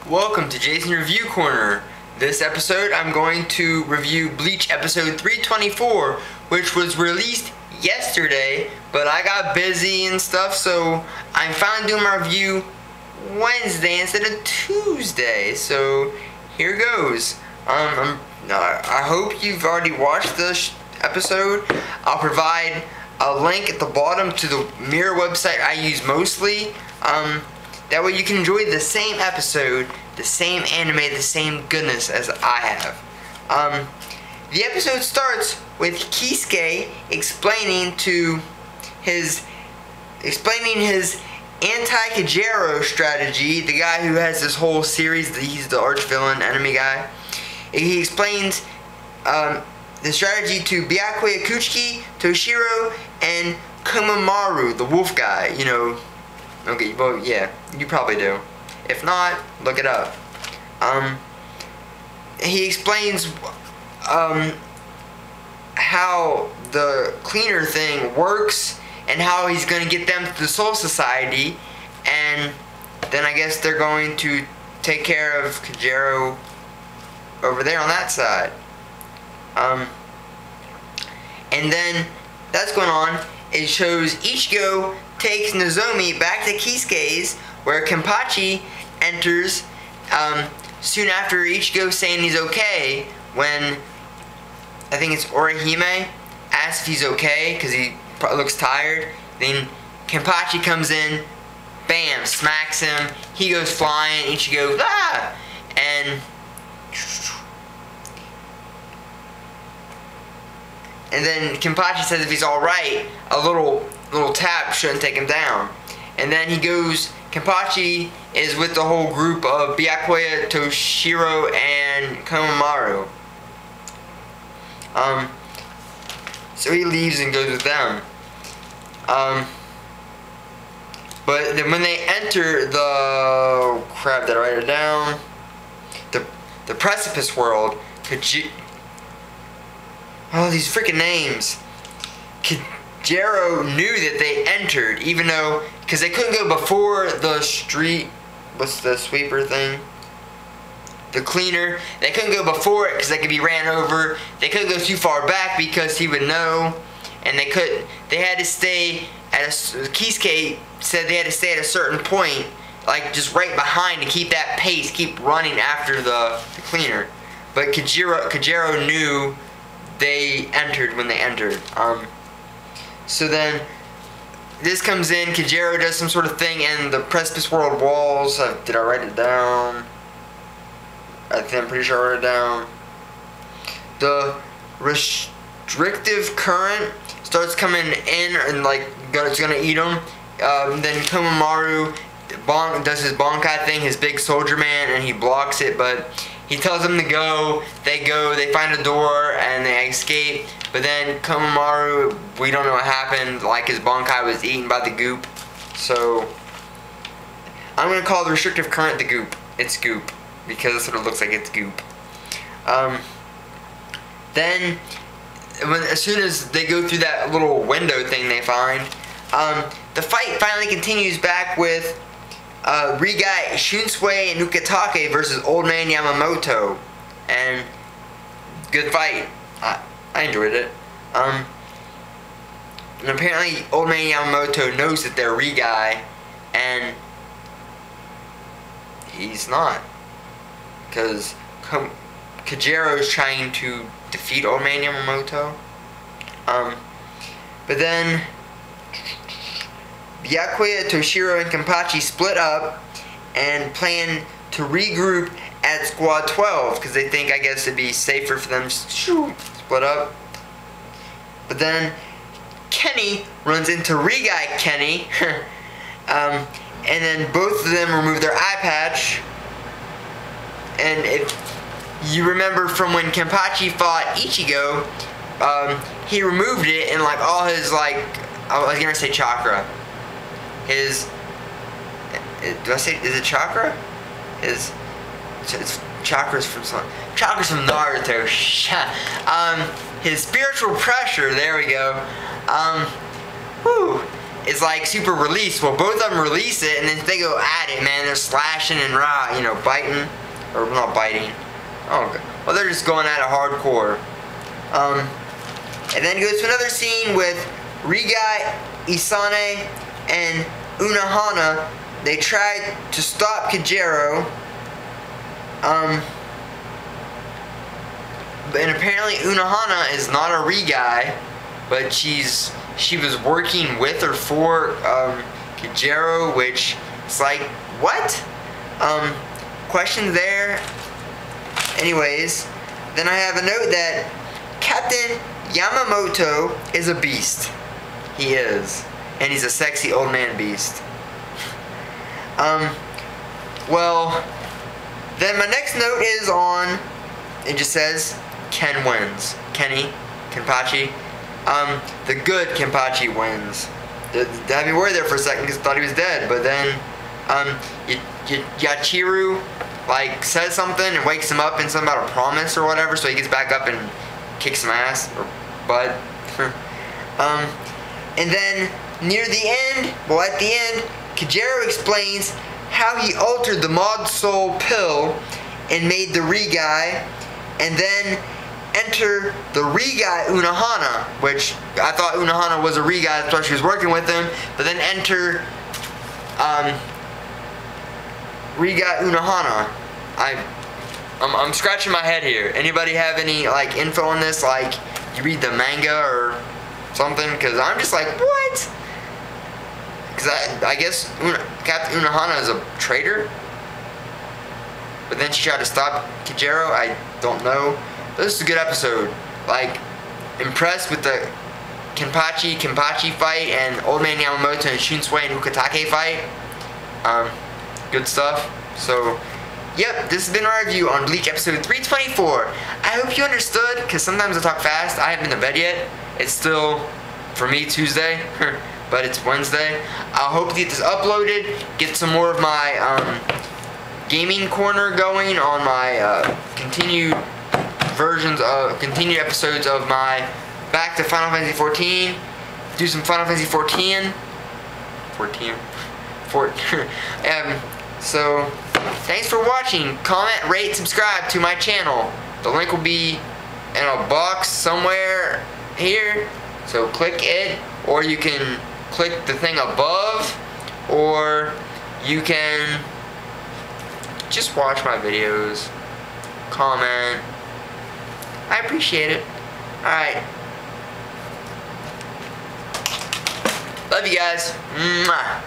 Welcome to Jason Review Corner. This episode I'm going to review Bleach episode 324, which was released yesterday, but I got busy and stuff, so I'm finally doing my review Wednesday instead of Tuesday. So here goes. I hope you've already watched this episode. I'll provide a link at the bottom to the mirror website I use mostly. That way you can enjoy the same episode, the same anime, the same goodness as I have. The episode starts with Kisuke explaining his anti-Kajero strategy, the guy who has this whole series, he's the arch-villain enemy guy. He explains the strategy to Byakuya Kuchiki, Toshiro, and Komamoru, the wolf guy, you know. Okay, well, yeah, you probably do. If not, look it up. He explains how the cleaner thing works and how he's going to get them to the Soul Society, and then I guess they're going to take care of Kajero over there on that side. And then that's going on. It shows Ichigo takes Nozomi back to Kisuke's, where Kenpachi enters soon after Ichigo saying he's okay, when I think it's Orihime asks if he's okay because he looks tired. Then Kenpachi comes in, bam, smacks him, he goes flying, Ichigo, ah! And then Kenpachi says if he's alright, a little tap shouldn't take him down. And then he goes, Kenpachi is with the whole group of Byakuya, Toshiro, and Komamoru. So he leaves and goes with them. But then when they enter the, oh crap, did I write it down? The precipice world, oh, these freaking names. Kajero knew that they entered, even though, because they couldn't go before the street, what's the sweeper thing? The cleaner. They couldn't go before it because they could be ran over. They couldn't go too far back because he would know. And they couldn't, they had to stay at Kisuke said they had to stay at a certain point, like just right behind to keep that pace, keep running after the cleaner. But Kajero knew they entered when they entered. So then this comes in, Kajero does some sort of thing and the precipice world walls, did I write it down? I think I'm pretty sure I wrote it down. The restrictive current starts coming in and like it's gonna eat them. Then Komamoru does his Bankai thing, his big soldier man, and he blocks it, but he tells them to go, they find a door, and they escape. But then Komamoru, we don't know what happened, like his Bankai was eaten by the goop. So, I'm going to call the restrictive current the goop. It's goop, because that's what it looks like, it's goop. Then, as soon as they go through that little window thing they find, the fight finally continues back with Rigai, Shunsui, and Ukitake versus Old Man Yamamoto, and good fight. I enjoyed it. And apparently Old Man Yamamoto knows that they're Rigai, and he's not, because Kajero is trying to defeat Old Man Yamamoto. But then Byakuya, Toshiro, and Kenpachi split up and plan to regroup at Squad 12 because they think, I guess, it'd be safer for them to split up. But then Kenny runs into Rigai Kenny, and then both of them remove their eye patch. And if you remember from when Kenpachi fought Ichigo, he removed it and like all his I was gonna say chakra. Is it chakra? It's chakras from Naruto. His spiritual pressure, there we go. is like super released. Well, both of them release it, and then they go at it, man. They're slashing and biting, or not biting. Oh, well, they're just going at it hardcore. And then it goes to another scene with Riga, Isane, and Unohana. They tried to stop Kajero. And apparently Unohana is not a Rigai, but she was working with or for Kajero, which it's like, what? Question there. Anyways, then I have a note that Captain Yamamoto is a beast. He is. And he's a sexy old man beast. Well, then my next note is on, it just says, Ken wins. Kenpachi. The good Kenpachi wins. I had me worried there for a second because I thought he was dead, but then, Yachiru, like, says something and wakes him up and something about a promise or whatever, so he gets back up and kicks some ass, or butt. And then, near the end, well, at the end, Kajero explains how he altered the Mod Soul pill and made the Rigai, and then enter the Rigai Unohana, which I thought Unohana was a Rigai, that's why she was working with him, but then enter Rigai Unohana. I'm scratching my head here. Anybody have any like info on this? Like, you read the manga or something? Because I'm just like, what? Because I guess Captain Unohana is a traitor, but then she tried to stop Kajero. I don't know. This is a good episode. Like, impressed with the Kenpachi fight and Old Man Yamamoto and Shunsui and Ukitake fight. Good stuff. So, yep, this has been our review on Bleach episode 324. I hope you understood, because sometimes I talk fast. I haven't been to bed yet. It's still, for me, Tuesday, but it's Wednesday. I hope to get this uploaded, get some more of my gaming corner going on my continued episodes of my back to Final Fantasy 14. Do some Final Fantasy 14. So, thanks for watching. Comment, rate, subscribe to my channel. The link will be in a box somewhere here. So click it, or you can click the thing above, or you can just watch my videos. Comment. I appreciate it. Alright. Love you guys. Mwah.